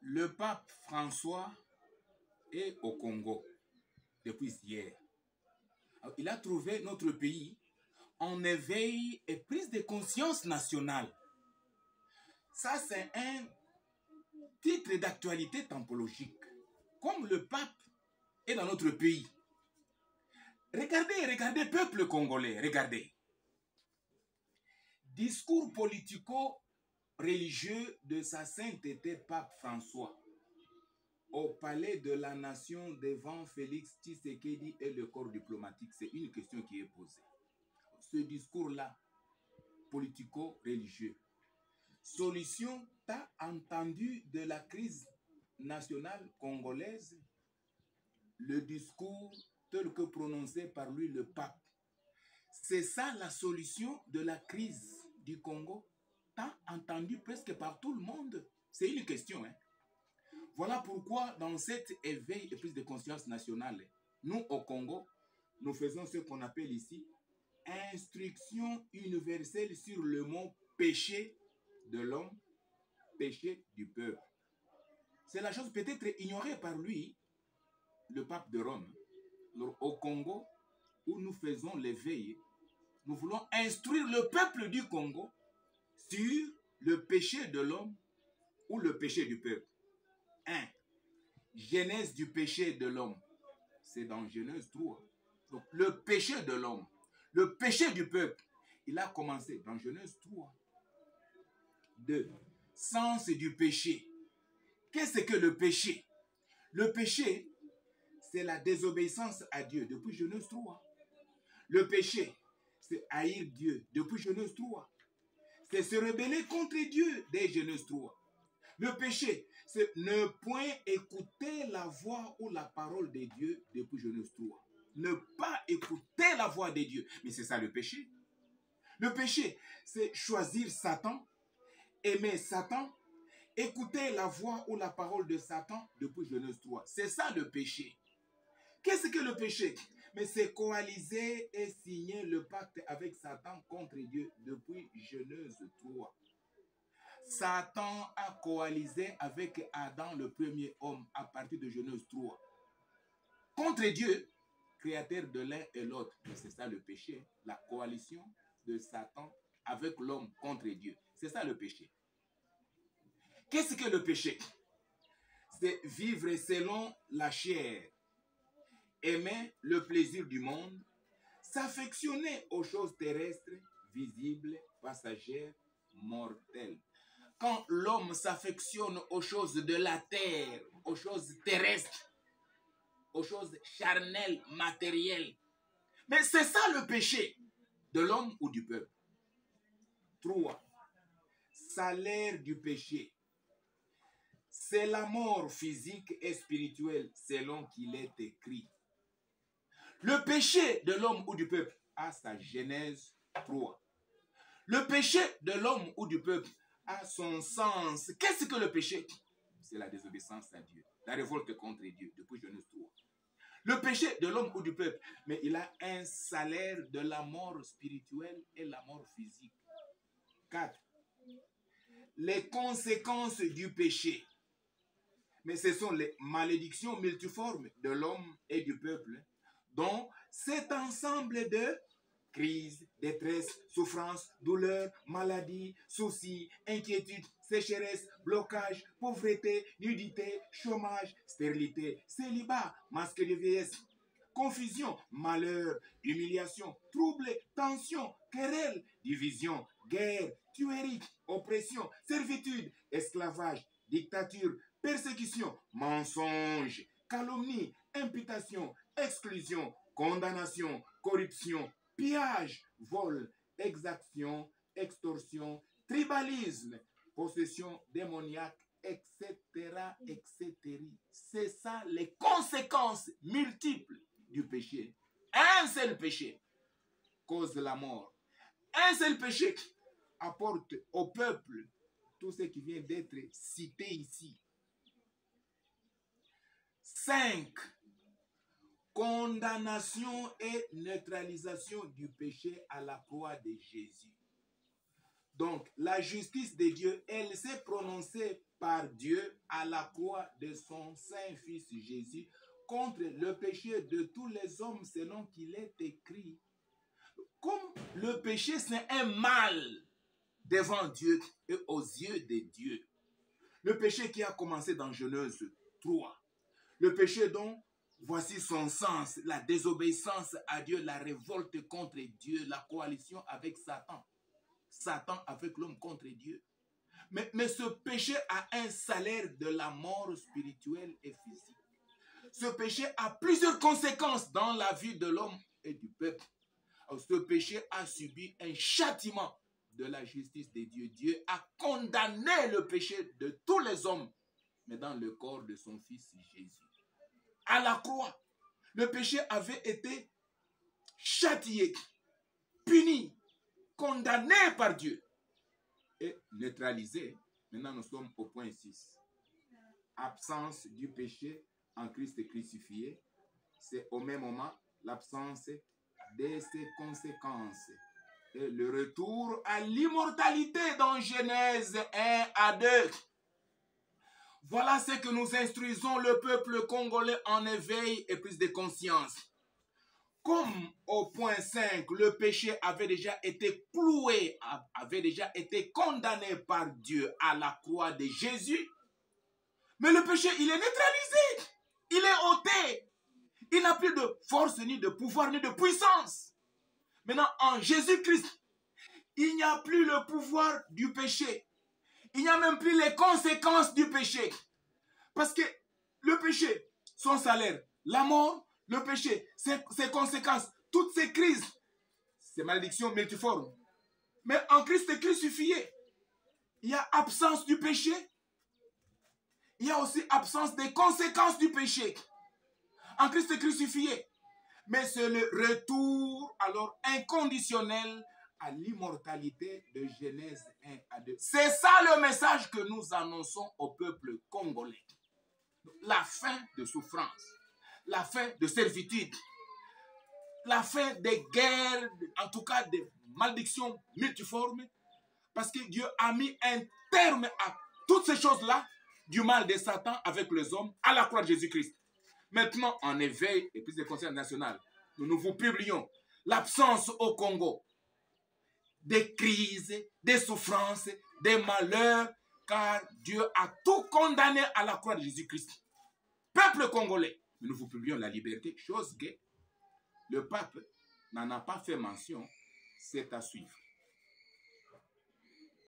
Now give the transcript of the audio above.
Le pape François est au Congo depuis hier. Il a trouvé notre pays en éveil et prise de conscience nationale. Ça, c'est un titre d'actualité tempologique. Comme le pape est dans notre pays. Regardez, peuple congolais, regardez. Discours politico-religieux de sa sainteté pape François au palais de la nation devant Félix Tshisekedi et le corps diplomatique. C'est une question qui est posée. Ce discours-là, politico-religieux. Solution, t'as entendu de la crise nationale congolaise, le discours tel que prononcé par lui le pape. C'est ça la solution de la crise du Congo. T'as entendu presque par tout le monde. C'est une question. Voilà pourquoi dans cet éveil et prise de conscience nationale, nous au Congo, nous faisons ce qu'on appelle ici instruction universelle sur le mot péché de l'homme, péché du peuple. C'est la chose peut-être ignorée par lui, le pape de Rome. Alors, au Congo, où nous faisons l'éveil, nous voulons instruire le peuple du Congo sur le péché de l'homme ou le péché du peuple. 1. Genèse du péché de l'homme. C'est dans Genèse 3. Donc, le péché de l'homme, le péché du peuple, il a commencé dans Genèse 3. 2. Sens du péché. Qu'est-ce que le péché? Le péché, c'est la désobéissance à Dieu depuis Genèse 3. Le péché, c'est haïr Dieu depuis Genèse 3. C'est se rebeller contre Dieu dès Genèse 3. Le péché, c'est ne point écouter la voix ou la parole de Dieu depuis Genèse 3. Ne pas écouter la voix de Dieu. Mais c'est ça le péché. Le péché, c'est choisir Satan, aimer Satan, écouter la voix ou la parole de Satan depuis Genèse 3. C'est ça le péché. Qu'est-ce que le péché? Mais c'est coaliser et signer le pacte avec Satan contre Dieu depuis Genèse 3. Satan a coalisé avec Adam, le premier homme, à partir de Genèse 3. Contre Dieu, créateur de l'un et l'autre. C'est ça le péché. La coalition de Satan avec l'homme contre Dieu. C'est ça le péché. Qu'est-ce que le péché? C'est vivre selon la chair, aimer le plaisir du monde, s'affectionner aux choses terrestres, visibles, passagères, mortelles. Quand l'homme s'affectionne aux choses de la terre, aux choses terrestres, aux choses charnelles, matérielles. Mais c'est ça le péché de l'homme ou du peuple. 3. Salaire du péché. C'est la mort physique et spirituelle selon qu'il est écrit. Le péché de l'homme ou du peuple a sa Genèse 3. Le péché de l'homme ou du peuple a son sens. Qu'est-ce que le péché? C'est la désobéissance à Dieu, la révolte contre Dieu, depuis Genèse 3. Le péché de l'homme ou du peuple, mais il a un salaire de la mort spirituelle et la mort physique. 4. Les conséquences du péché. Mais ce sont les malédictions multiformes de l'homme et du peuple, dont cet ensemble de crise, détresse, souffrance, douleur, maladie, soucis, inquiétude, sécheresse, blocage, pauvreté, nudité, chômage, stérilité, célibat, masque de vieillesse, confusion, malheur, humiliation, trouble, tension, querelle, division, guerre, tuerie, oppression, servitude, esclavage, dictature, persécution, mensonge, calomnie, imputation, exclusion, condamnation, corruption, pillage, vol, exaction, extorsion, tribalisme, possession démoniaque, etc., etc. C'est ça les conséquences multiples du péché. Un seul péché cause la mort. Un seul péché apporte au peuple tout ce qui vient d'être cité ici. 5. Condamnation et neutralisation du péché à la croix de Jésus. Donc, la justice de Dieu, elle s'est prononcée par Dieu à la croix de son Saint-Fils Jésus contre le péché de tous les hommes selon qu'il est écrit. Comme le péché c'est un mal devant Dieu et aux yeux de Dieu. Le péché qui a commencé dans Genèse 3. Le péché dont voici son sens, la désobéissance à Dieu, la révolte contre Dieu, la coalition avec Satan. Satan avec l'homme contre Dieu. Mais ce péché a un salaire de la mort spirituelle et physique. Ce péché a plusieurs conséquences dans la vie de l'homme et du peuple. Alors, ce péché a subi un châtiment de la justice de Dieu. Dieu a condamné le péché de tous les hommes, mais dans le corps de son Fils Jésus. À la croix, le péché avait été châtié, puni, condamné par Dieu et neutralisé. Maintenant, nous sommes au point 6. Absence du péché en Christ crucifié, c'est au même moment l'absence de ses conséquences. Et le retour à l'immortalité dans Genèse 1 à 2. Voilà ce que nous instruisons le peuple congolais en éveil et prise de conscience. Comme au point 5, le péché avait déjà été cloué, avait déjà été condamné par Dieu à la croix de Jésus, mais le péché, il est neutralisé, il est ôté. Il n'a plus de force, ni de pouvoir, ni de puissance. Maintenant, en Jésus-Christ, il n'y a plus le pouvoir du péché. Il n'y a même plus les conséquences du péché. Parce que le péché, son salaire, la mort, le péché, ses conséquences, toutes ces crises, ces malédictions multiformes. Mais en Christ crucifié, il y a absence du péché. Il y a aussi absence des conséquences du péché. En Christ crucifié. Mais c'est le retour alors inconditionnel à l'immortalité de Genèse 1 à 2. C'est ça le message que nous annonçons au peuple congolais. La fin de souffrance, la fin de servitude, la fin des guerres, en tout cas des malédictions multiformes, parce que Dieu a mis un terme à toutes ces choses-là, du mal de Satan avec les hommes, à la croix de Jésus-Christ. Maintenant, en éveil et prise de conscience nationale, nous vous publions l'absence au Congo des crises, des souffrances, des malheurs, car Dieu a tout condamné à la croix de Jésus-Christ. Peuple congolais, nous vous publions la liberté, chose que le pape n'en a pas fait mention, c'est à suivre.